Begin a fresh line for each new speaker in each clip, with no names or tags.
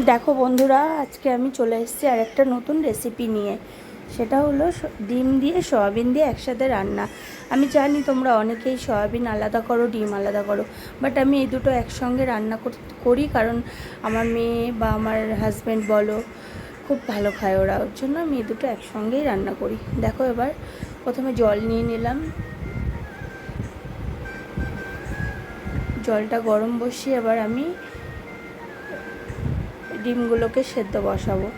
দেখো বন্ধুরা, আজকে আমি চলে এসেছি আর একটা নতুন রেসিপি নিয়ে। সেটা হলো ডিম দিয়ে সয়াবিন দিয়ে একসাথে রান্না। আমি জানি তোমরা অনেকেই সয়াবিন আলাদা করো, ডিম আলাদা করো, বাট আমি এই দুটো একসঙ্গে রান্না করি, কারণ আমার মেয়ে বা আমার হাজব্যান্ড বলো খুব ভালো খায় ওরা, ওর জন্য আমি এই দুটো একসঙ্গেই রান্না করি। দেখো, এবার প্রথমে জল নিয়ে নিলাম, জলটা গরম বসিয়ে এবার আমি ডিমগুলোকে সেদ্ধ বসাবো।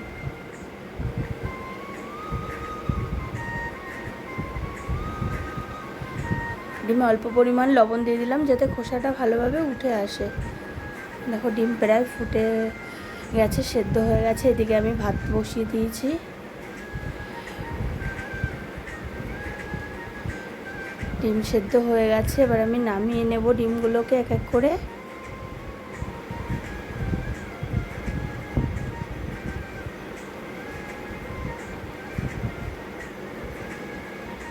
ডিমে অল্প পরিমাণ লবণ দিয়ে দিলাম যাতে খোসাটা ভালোভাবে উঠে আসে। দেখো, ডিম প্রায় ফুটে গেছে, সেদ্ধ হয়ে গেছে। এদিকে আমি ভাত বসিয়ে দিয়েছি। ডিম সেদ্ধ হয়ে গেছে, এবার আমি নামিয়ে নেব ডিমগুলোকে এক এক করে।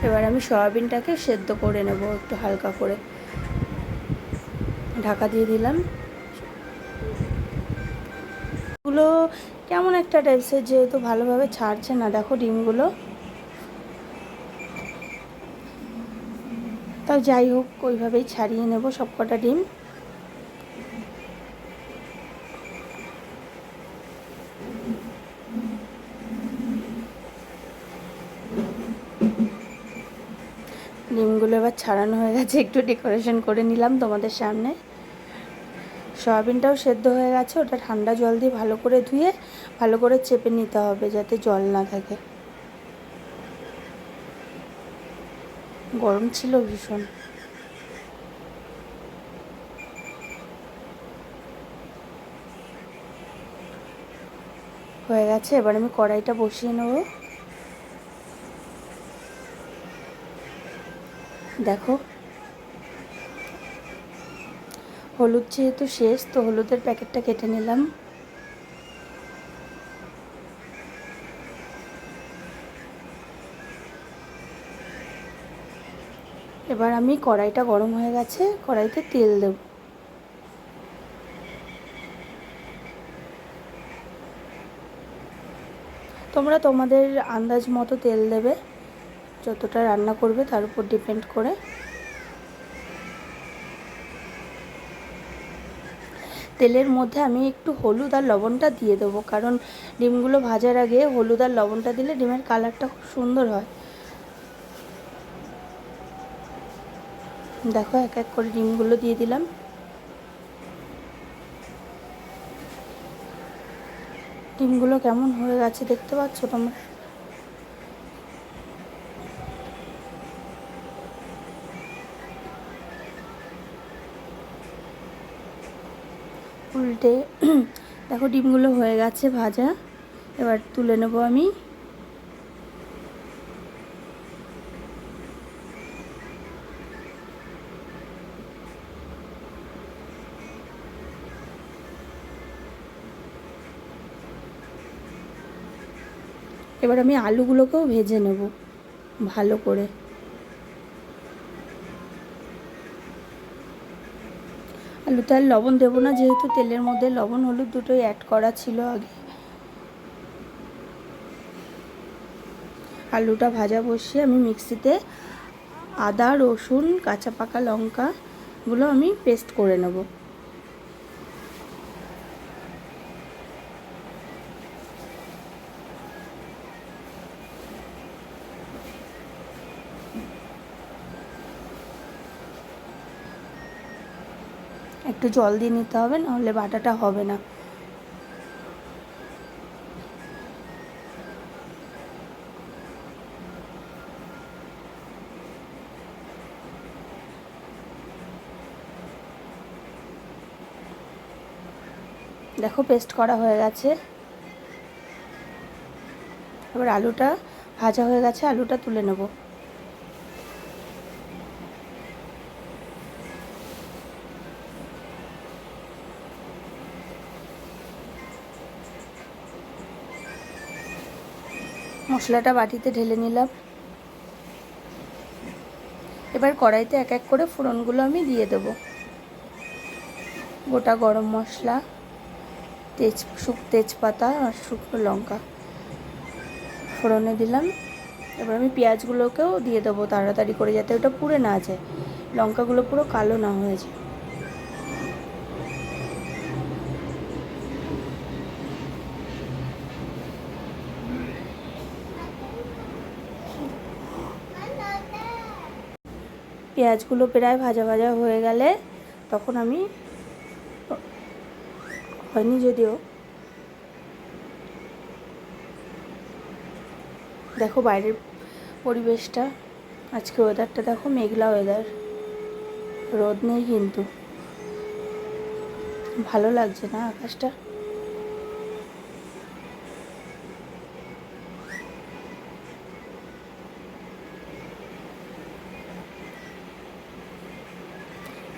এবার আমি সয়াবিনটাকে সেদ্ধ করে নেব একটু হালকা করে। ঢাকা দিয়ে দিলাম। এগুলো কেমন একটা টাইপসের, যেহেতু ভালোভাবে ছাড়ছে না। দেখো ডিমগুলো, তাও যাই হোক ওইভাবেই ছাড়িয়ে নেব সব কটা ডিম। ডিমগুলো এবার ছাড়ানো হয়ে গেছে, একটু ডেকোরেশন করে নিলাম তোমাদের সামনে। সয়াবিনটাও সেদ্ধ হয়ে গেছে, ওটা ঠান্ডা জল দিয়ে ভালো করে ধুয়ে ভালো করে চেপে নিতে হবে যাতে জল না থাকে। গরম ছিল ভীষণ। হয়ে গেছে, এবার আমি কড়াইটা বসিয়ে নেব। দেখো, হলুদ যেহেতু শেষ, তো হলুদের প্যাকেটটা কেটে নিলাম। এবার আমি, কড়াইটা গরম হয়ে গেছে, কড়াইতে তেল দেব। তোমরা তোমাদের আন্দাজ মতো তেল দেবে, যতটা রান্না করবে তার উপর ডিপেন্ড করে। তেলের মধ্যে আমি একটু হলুদ আর লবণটা দিয়ে দেবো, কারণ ডিমগুলো ভাজার আগে হলুদ আর লবণটা দিলে ডিমের কালারটা খুব সুন্দর হয়। দেখো, এক এক করে ডিমগুলো দিয়ে দিলাম। ডিমগুলো কেমন হয়ে গেছে দেখতে পাচ্ছ তোমরা। উল্টে দেখো, ডিমগুলো হয়ে গেছে ভাজা। এবার তুলে নেব আমি। এবার আমি আলুগুলোকেও ভেজে নেব ভালো করে। আলুতে আর লবণ দেবো না, যেহেতু তেলের মধ্যে লবণ হলুদ দুটোই অ্যাড করা ছিল আগে। আলুটা ভাজা বসিয়ে আমি মিক্সিতে আদা, রসুন, কাঁচা পাকা লঙ্কাগুলো আমি পেস্ট করে নেব। একটু জল দিয়ে নিতে হবে, নাহলে বাটাটা হবে না। দেখো, পেস্ট করা হয়ে গেছে। এবার আলুটা ভাজা হয়ে গেছে, আলুটা তুলে নেব। মশলাটা বাটিতে ঢেলে নিলাম। এবার কড়াইতে এক এক করে ফোড়নগুলো আমি দিয়ে দেব। গোটা গরম মশলা, তেজপাতা আর শুকনো লঙ্কা ফোড়নে দিলাম। এবার আমি পেঁয়াজগুলোকেও দিয়ে দেবো তাড়াতাড়ি করে, যাতে ওটা পুড়ে না যায়, লঙ্কাগুলো পুরো কালো না হয়ে যায়। পেঁয়াজগুলো প্রায় ভাজা ভাজা হয়ে গেলে তখন আমি, হয়নি যদিও, দেখো বাইরের পরিবেশটা, আজকে ওয়েদারটা দেখো, মেঘলা ওয়েদার, রোদ নেই কিন্তু ভালো লাগছে না আকাশটা।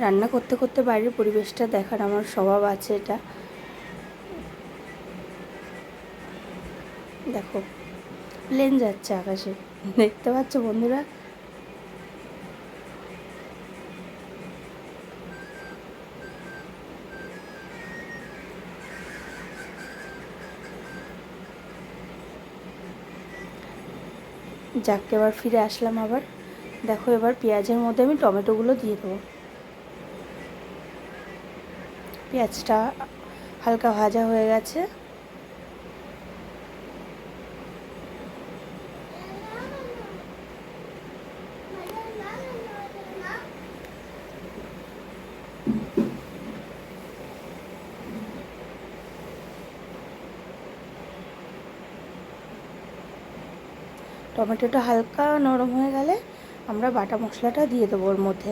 রান্না করতে করতে বাইরের পরিবেশটা দেখার আমার স্বভাব আছে। এটা দেখো প্লেন যাচ্ছে আকাশে, দেখতে পাচ্ছ বন্ধুরা? যাক, এবার ফিরে আসলাম আবার। দেখো এবার পেঁয়াজের মধ্যে আমি টমেটোগুলো দিয়ে দেবো। পেঁয়াজটা হালকা ভাজা হয়ে গেছে। টমেটোটা হালকা নরম হয়ে গেলে আমরা বাটা মশলাটা দিয়ে দেবো ওর মধ্যে।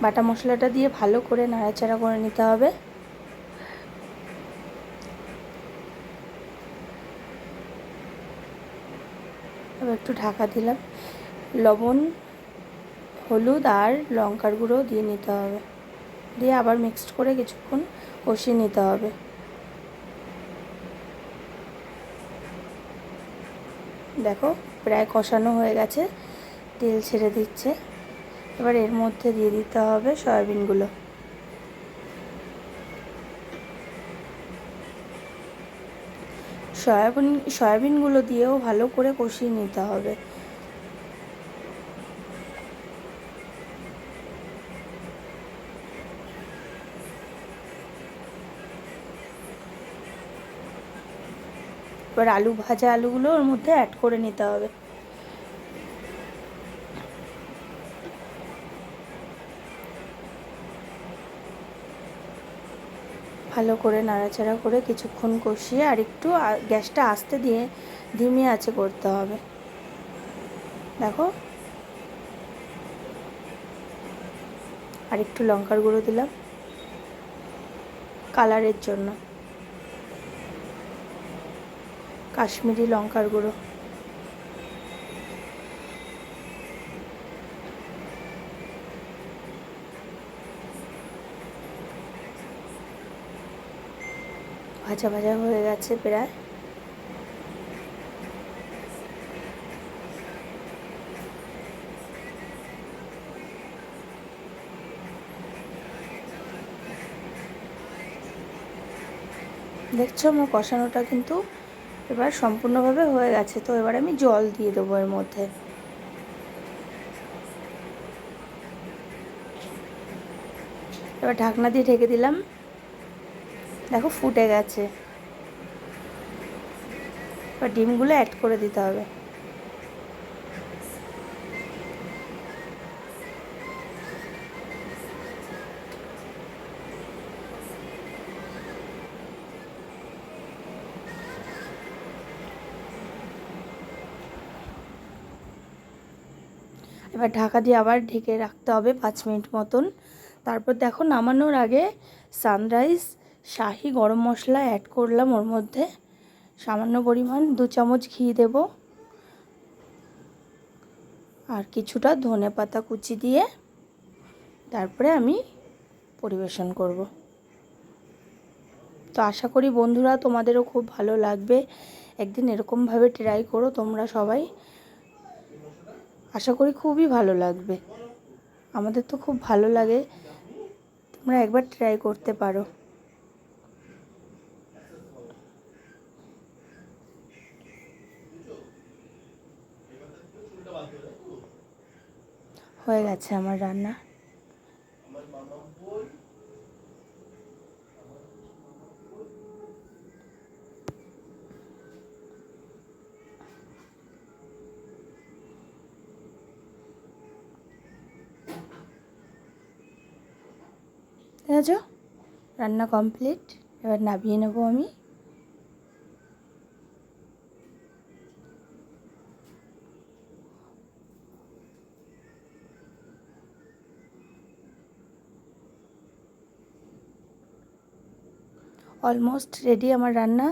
বাটা মশলাটা দিয়ে ভালো করে নাড়াচাড়া করে নিতে হবে। এবার একটু ঢাকা দিলাম। লবণ, হলুদ আর লঙ্কার গুঁড়ো দিয়ে নিতে হবে, দিয়ে আবার মিক্সড করে কিছুক্ষণ কষিয়ে নিতে হবে। দেখো প্রায় কষানো হয়ে গেছে, তেল ছেড়ে দিচ্ছে। এবার এর মধ্যে দিয়ে দিতে হবে সয়াবিনগুলো। সয়াবিনগুলো দিয়েও ভালো করে কষিয়ে নিতে হবে। এবার ভাজা আলুগুলো ওর মধ্যে অ্যাড করে নিতে হবে। ভালো করে নাড়াচাড়া করে কিছুক্ষণ কষিয়ে আর একটু গ্যাসটা আস্তে দিয়ে ধিমি আঁচে করতে হবে। দেখো আর একটু লঙ্কার গুঁড়ো দিলাম কালারের জন্য, কাশ্মীরি লঙ্কার গুঁড়ো। ভাজা ভাজা হয়ে গেছে প্রায়। দেখছো আমার কষানোটা কিন্তু এবার সম্পূর্ণভাবে হয়ে গেছে। তো এবার আমি জল দিয়ে দেবো এর মধ্যে। এবার ঢাকনা দিয়ে ঢেকে দিলাম। দেখো ফুটে গেছে। এবার ডিমগুলো অ্যাড করে দিতে হবে। এবার ঢাকা দিয়ে আবার ঢেকে রাখতে হবে 5 মিনিট মতন। তারপর দেখো নামানোর আগে সানরাইজ শাহি গরম মশলা অ্যাড করলাম ওর মধ্যে। সামান্য পরিমাণ 2 চামচ ঘি দেব আর কিছুটা ধনেপাতা কুচি দিয়ে তারপরে আমি পরিবেশন করব। তো আশা করি বন্ধুরা তোমাদেরও খুব ভালো লাগবে। একদিন এরকমভাবে ট্রাই করো তোমরা সবাই, আশা করি খুবই ভালো লাগবে। আমাদের তো খুব ভালো লাগে, তোমরা একবার ট্রাই করতে পারো। হয়ে গেছে আমার রান্না। দেখেছো রান্না কমপ্লিট, এবার নামিয়ে নেবো আমি। অলমোস্ট রেডি আমার রান্না।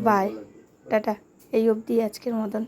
বাই, টাটা, এই অবধি আজকের মতন।